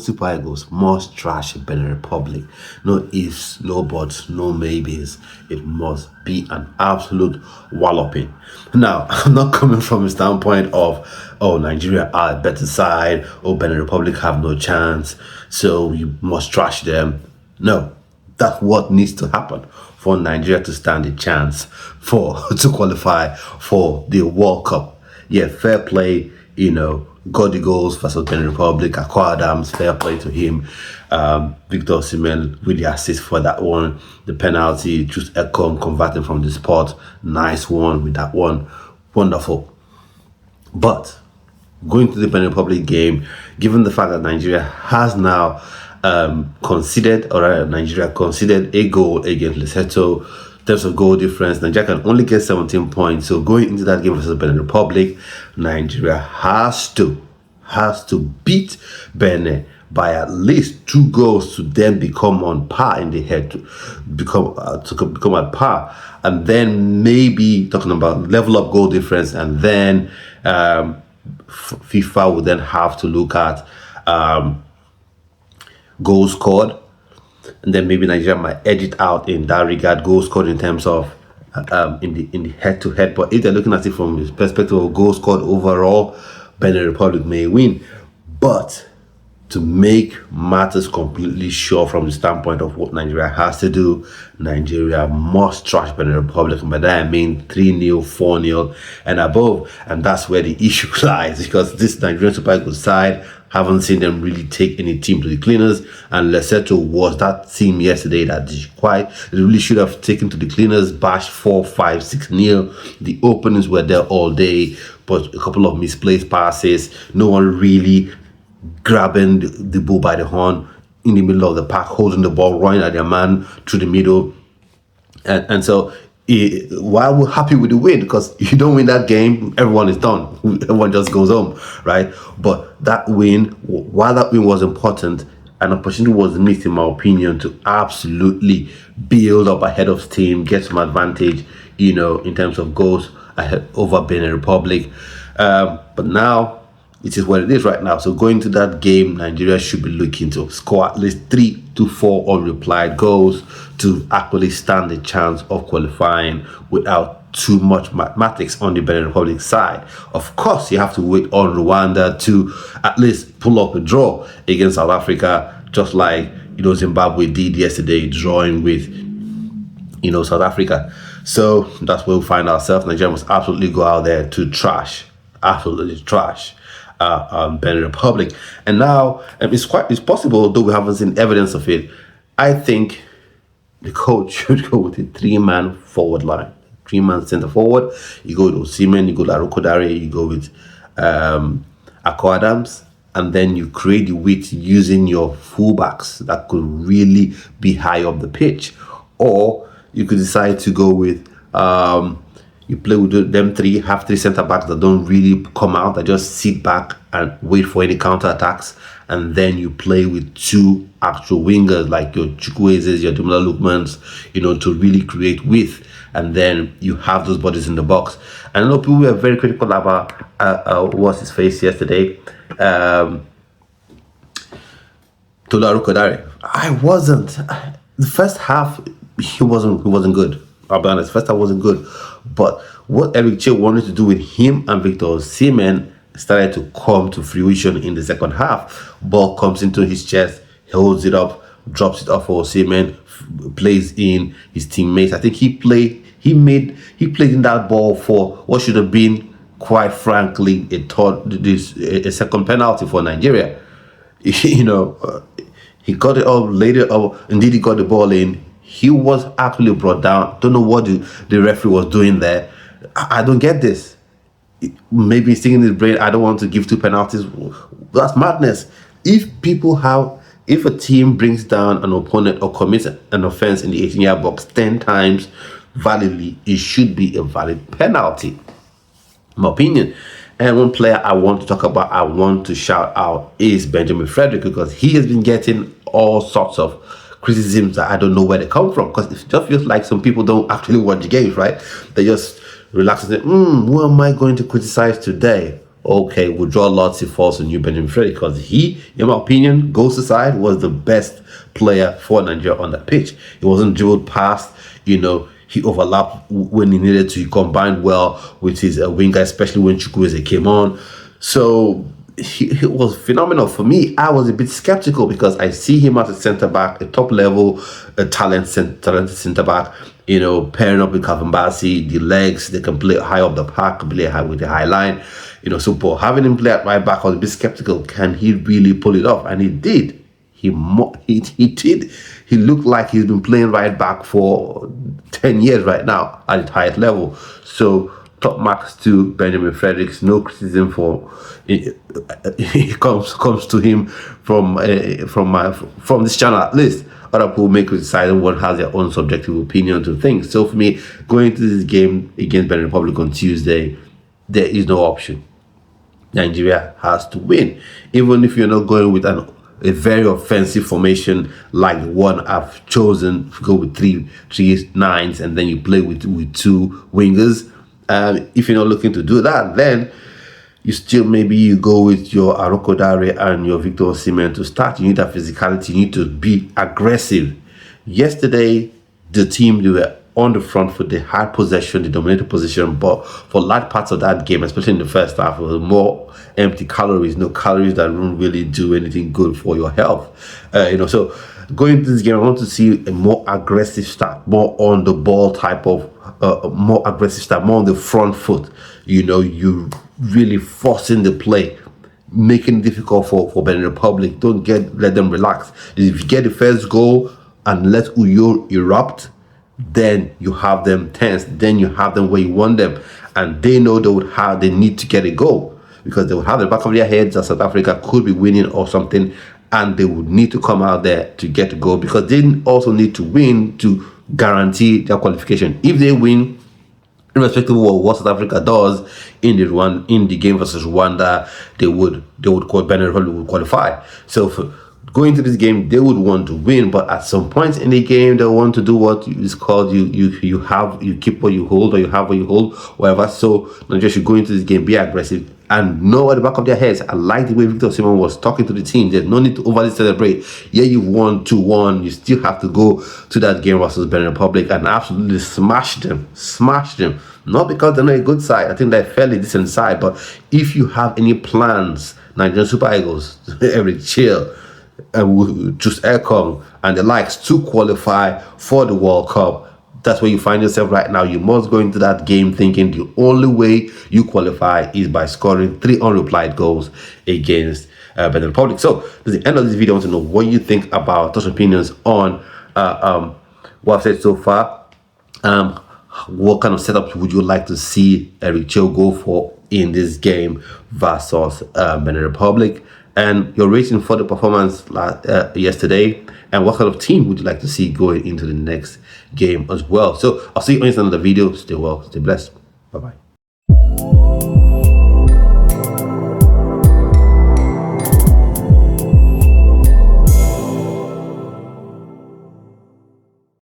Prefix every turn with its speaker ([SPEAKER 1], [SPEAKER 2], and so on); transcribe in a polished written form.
[SPEAKER 1] Super Eagles must trash Benin Republic. No ifs, no buts, no maybes. It must be an absolute walloping. Now, I'm not coming from a standpoint of, oh, Nigeria are a better side, oh, Benin Republic have no chance, so you must trash them. No, that's what needs to happen for Nigeria to stand a chance to qualify for the World Cup. Yeah, fair play, got the goals versus Benin Republic. Akwa Adams, fair play to him. Victor Osimhen with the assist for that one. The penalty, just Ekong converting from the spot. Nice one with that one. Wonderful. But going to the Benin Republic game, given the fact that Nigeria has now considered a goal against Lesotho. In terms of goal difference, Nigeria can only get 17 points. So going into that game versus Benin Republic, Nigeria has to beat Benin by at least 2 goals to then become on par in the head, to become at par, and then maybe talking about level up goal difference, and then FIFA would then have to look at goals scored. And then maybe Nigeria might edge it out in that regard, goals scored in terms of in the head-to-head. But if they're looking at it from the perspective of goals scored overall, Benin Republic may win. But to make matters completely sure from the standpoint of what Nigeria has to do, Nigeria must trash Benin Republic. And by that I mean 3-0, 4-0 and above. And that's where the issue lies, because this Nigerian Super Eagles side, haven't seen them really take any team to the cleaners, and Lesotho was that team yesterday that they really should have taken to the cleaners, bashed 4-5, 6-0. The openings were there all day, but a couple of misplaced passes, no one really grabbing the bull by the horn in the middle of the park, holding the ball, running at their man through the middle. And so while we're happy with the win, because if you don't win that game, everyone is done. Everyone just goes home, right? But that win, while that win was important, an opportunity was missed, in my opinion, to absolutely build up ahead of steam, get some advantage, in terms of goals ahead over Benin Republic. But now, it is what it is right now. So going to that game, Nigeria should be looking to score at least 3 to 4 unreplied goals to actually stand a chance of qualifying without too much mathematics on the Benin Republic side. Of course, you have to wait on Rwanda to at least pull up a draw against South Africa, just like Zimbabwe did yesterday, drawing with South Africa. So that's where we find ourselves. Nigeria must absolutely go out there to absolutely trash Benin Republic. And now it's possible, though we haven't seen evidence of it. I think the coach should go with a 3-man forward line, 3-man center forward. You go with Osimhen, you go with Arokodare, you go with Akwa Adams, and then you create the width using your fullbacks that could really be high up the pitch. Or you could decide to go with you play with them three, have 3 center backs that don't really come out, that just sit back and wait for any counter attacks, and then you play with 2 actual wingers like your Chukwuezes, your Dumela Lookmans, to really create width, and then you have those bodies in the box. And I know people were very critical about what's his face yesterday, Tolu Arokodare. I wasn't. The first half, he wasn't good. I'll be honest, first half wasn't good. But what Eric Che wanted to do with him and Victor Osimhen started to come to fruition in the second half. Ball comes into his chest, he holds it up, drops it off for Osimhen, plays in his teammates. I think he played in that ball for what should have been, quite frankly, a second penalty for Nigeria. He got it up, laid it up, indeed he got the ball in. He was actually brought down. Don't know what the referee was doing there. I don't get this. Maybe he's thinking in his brain, I don't want to give 2 penalties. That's madness. If a team brings down an opponent or commits an offense in the 18-yard box 10 times validly, it should be a valid penalty, in my opinion. And one player I want to talk about, I want to shout out, is Benjamin Frederick, because he has been getting all sorts of criticisms that I don't know where they come from, because it just feels like some people don't actually watch the games, right? They just relax and say, who am I going to criticize today? okay, we'll draw lots if falls on you, Benin Republic, because he, in my opinion, goes aside, was the best player for Nigeria on that pitch. He wasn't dribbled past, he overlapped when he needed to. He combined well with his winger, especially when Chukwueze came on. So he was phenomenal. For me, I was a bit skeptical because I see him as a centre back, a top level, talented centre back. Pairing up with Calvin Bassey, the legs, they can play high up the park, play high with the high line. So but having him play at right back, I was a bit skeptical. Can he really pull it off? And he did. He did. He looked like he's been playing right back for 10 years right now at the highest level. So top marks to Benjamin Fredericks. No criticism for it. Comes to him from this channel at least. Other people may criticize, and one has their own subjective opinion to things. So for me, going to this game against Benin Republic on Tuesday, there is no option. Nigeria has to win, even if you're not going with a very offensive formation like the one I've chosen. Go with three nines, and then you play with two wingers. If you're not looking to do that, then you still maybe go with your Aroko Dare and your Victor Osimhen to start. You need that physicality. You need to be aggressive. Yesterday, the team, they were on the front foot. They had possession, they dominated position, but for large parts of that game, especially in the first half, it was more empty calories, no calories that don't really do anything good for your health. So going into this game, I want to see a more aggressive start, more on the ball type of, more aggressive start, more on the front foot. You really forcing the play, making it difficult for Benin Republic. Don't let them relax. If you get the first goal and let Uyo erupt, then you have them tense. Then you have them where you want them, and they know they need to get a goal, because they would have the back of their heads that South Africa could be winning or something, and they would need to come out there to get a goal, because they also need to win to guarantee their qualification. If they win, irrespective of what South Africa does in the game versus Rwanda, Benin Republic would qualify. So for going to this game, they would want to win, but at some point in the game, they want to do what is called you keep what you hold, or you have what you hold, whatever. So Nigeria should go into this game, be aggressive, and know at the back of their heads. I like the way Victor Osimhen was talking to the team. There's no need to overly celebrate. Yeah, you've won 2-1. You still have to go to that game versus Benin Republic and absolutely smash them. Not because they're not a good side. I think they're a fairly decent side. But if you have any plans, Nigerian Super Eagles, Eric Chill, just Ekong and the likes, to qualify for the World Cup, that's where you find yourself right now. You must go into that game thinking the only way you qualify is by scoring 3 unreplied goals against Benin Republic. So at the end of this video, I want to know what you think about those opinions on what I've said so far. What kind of setup would you like to see Eric Cho go for in this game versus Benin Republic? And your rating for the performance yesterday, and what kind of team would you like to see going into the next game as well? So I'll see you in another video. Stay well, stay blessed. Bye bye.